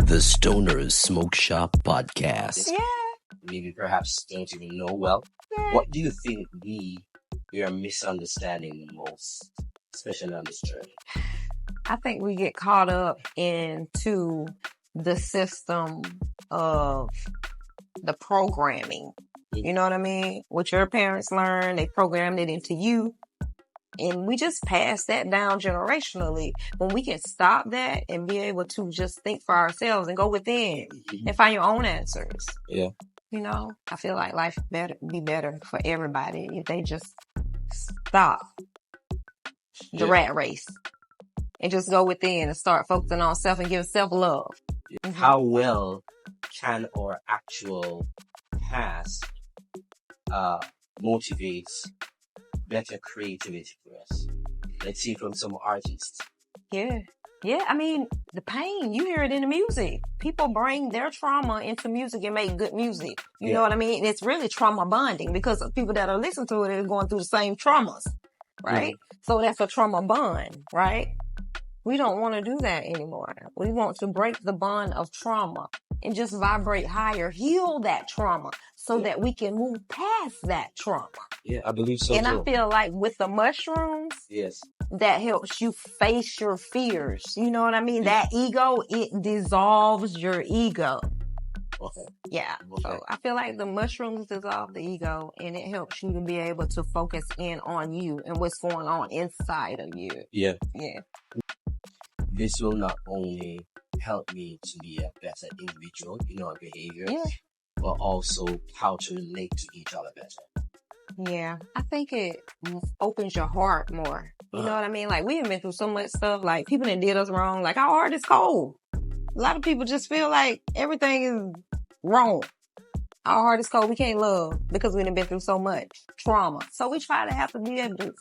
The Stoner Smoke Shop Podcast. Yeah. Maybe perhaps don't even know well. Yeah. What do you think we are misunderstanding the most, especially on this journey? I think we get caught up into the system of the programming. You know what I mean? What your parents learned, they programmed it into you. And we just pass that down generationally. When we can stop that and be able to just think for ourselves and go within and find your own answers. Yeah. You know, I feel like life be better for everybody if they just stop the rat race and just go within and start focusing on self and give self-love. How well can our actual past motivates better creativity for us? Let's see from some artists. Yeah. I mean, the pain, you hear it in the music. People bring their trauma into music and make good music. You know what I mean? It's really trauma bonding because people that are listening to it are going through the same traumas, right? So that's a trauma bond, right? We don't want to do that anymore. We want to break the bond of trauma and just vibrate higher, heal that trauma so that we can move past that trauma. Yeah, I believe so And too. I feel like with the mushrooms, Yes, that helps you face your fears. You know what I mean? That ego, it dissolves your ego. Okay. Yeah. Okay. So I feel like the mushrooms dissolve the ego and it helps you to be able to focus in on you and what's going on inside of you. Yeah. Yeah. This will not only help me to be a better individual in our behavior, but also how to relate to each other better. Yeah. I think it opens your heart more. You know what I mean? Like, we have been through so much stuff. Like, people that did us wrong. Like, our heart is cold. A lot of people just feel like everything is wrong. Our heart is cold. We can't love because we've been through so much trauma. So we try to have to be able to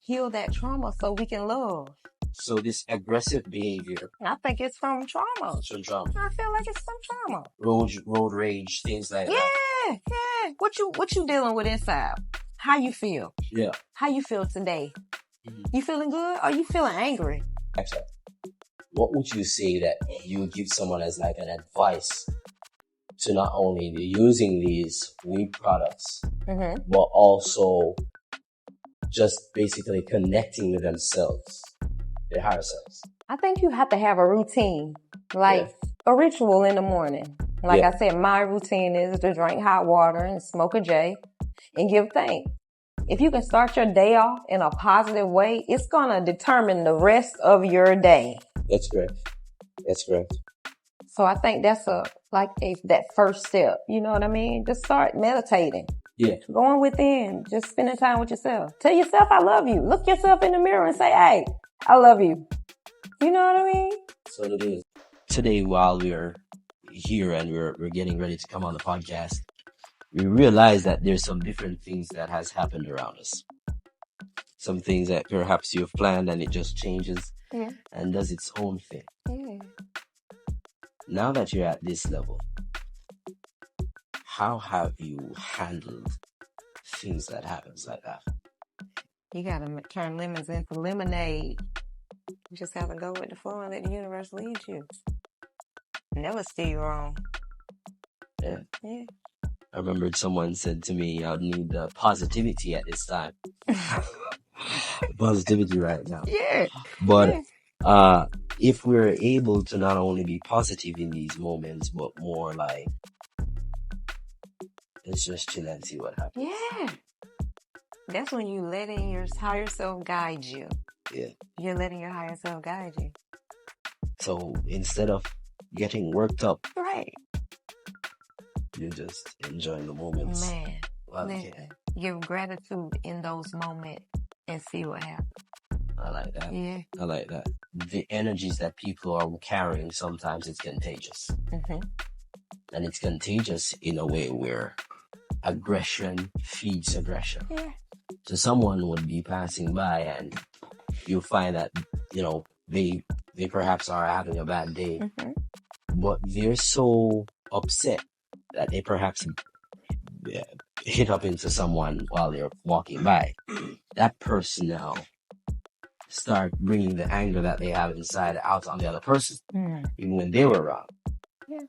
heal that trauma so we can love. So this aggressive behavior, I think it's from trauma. it's from trauma. I feel like it's from trauma. Road rage, things like that. Yeah. What you dealing with inside? How you feel? Yeah. How you feel today? You feeling good or you feeling angry? Actually, what would you say that you give someone as like an advice to not only be using these weed products, but also just basically connecting with themselves, their higher selves? I think you have to have a routine, like a ritual in the morning. Like I said, my routine is to drink hot water and smoke a J and give thanks. If you can start your day off in a positive way, it's going to determine the rest of your day. That's correct. So I think that's that first step. You know what I mean? Just start meditating. Yeah. Going within, just spending time with yourself. Tell yourself, I love you. Look yourself in the mirror and say, hey, I love you. You know what I mean? So it is. Today, while we're here and we're getting ready to come on the podcast, we realize that there's some different things that has happened around us. Some things that perhaps you've planned and it just changes and does its own thing. Yeah. Now that you're at this level, how have you handled things that happens like that? You got to turn lemons into lemonade. You just have to go with the flow and let the universe lead you. Never steer you wrong. Yeah. Yeah. I remembered someone said to me, I'd need positivity at this time. Positivity right now. Yeah. But if we're able to not only be positive in these moments, but more like, let's just chill and see what happens. Yeah. That's when you letting your higher self guide you. Yeah. You're letting your higher self guide you. So instead of getting worked up, right, you're just enjoying the moments. Man, listen, give gratitude in those moments and see what happens. I like that. Yeah. I like that. The energies that people are carrying, sometimes it's contagious. And it's contagious in a way where aggression feeds aggression. Yeah. So someone would be passing by and you'll find that, they perhaps are having a bad day, but they're so upset that they perhaps hit up into someone while they're walking by. That person now start bringing the anger that they have inside out on the other person, even when they were wrong. Yeah.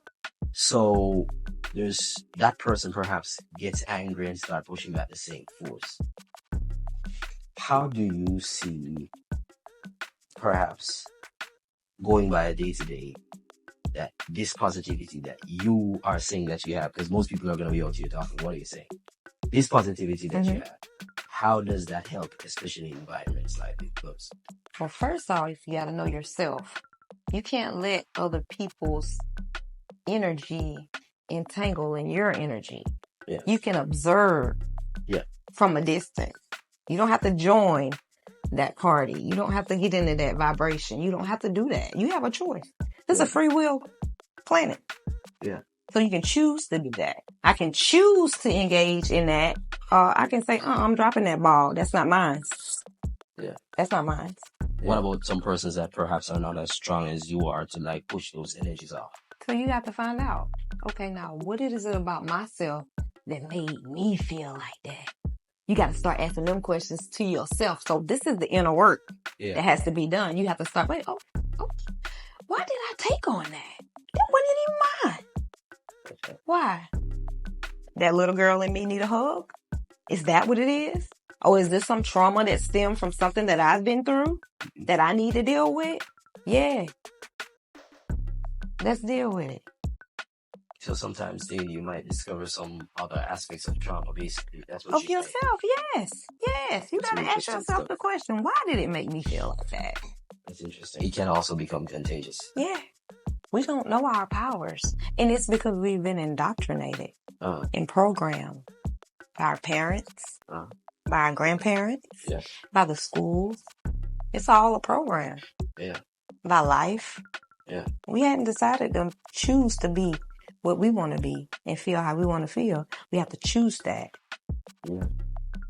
So there's that person perhaps gets angry and start pushing back the same force. How do you see, perhaps going by a day-to-day, that this positivity that you are saying that you have, because most people are going to be out here talking, what are you saying? This positivity that you have, how does that help, especially in environments like this? Well, first off, you got to know yourself. You can't let other people's energy entangle in your energy. Yeah. You can observe from a distance. You don't have to join that party. You don't have to get into that vibration. You don't have to do that. You have a choice. This is a free will planet. Yeah. So you can choose to do that. I can choose to engage in that. I can say, I'm dropping that ball. That's not mine. Yeah. That's not mine. What about some persons that perhaps are not as strong as you are to like push those energies off? So you got to find out, okay, now what is it about myself that made me feel like that? You got to start asking them questions to yourself. So this is the inner work that has to be done. You have to start, why did I take on that? That wasn't even mine. Why? That little girl in me need a hug? Is that what it is? Or is this some trauma that stemmed from something that I've been through that I need to deal with? Yeah. Let's deal with it. So sometimes you might discover some other aspects of trauma, basically. That's what of yourself, yes. Yes. You got to ask yourself the question, why did it make me feel like that? That's interesting. It can also become contagious. Yeah. We don't know our powers. And it's because we've been indoctrinated and programmed by our parents, by our grandparents, by the schools. It's all a program. Yeah. By life. Yeah. We hadn't decided to choose to be what we want to be and feel how we want to feel. We have to choose that. Yeah.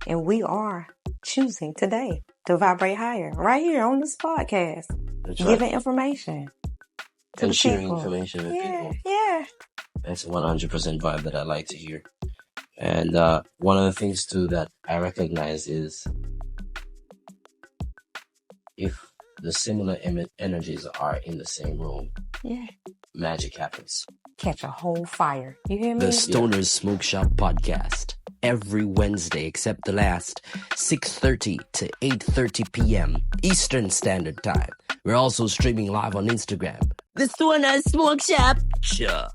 And we are choosing today to vibrate higher. Right here on this podcast. That's giving information. And sharing information with people. Yeah. That's a 100% vibe that I like to hear. And one of the things too that I recognize is if the similar energies are in the same room, magic happens. Catch a whole fire. You hear me? The Stoners Smoke Shop Podcast. Every Wednesday except the last, 6:30 to 8:30 p.m. Eastern Standard Time. We're also streaming live on Instagram. The Stoners Smoke Shop. Sure.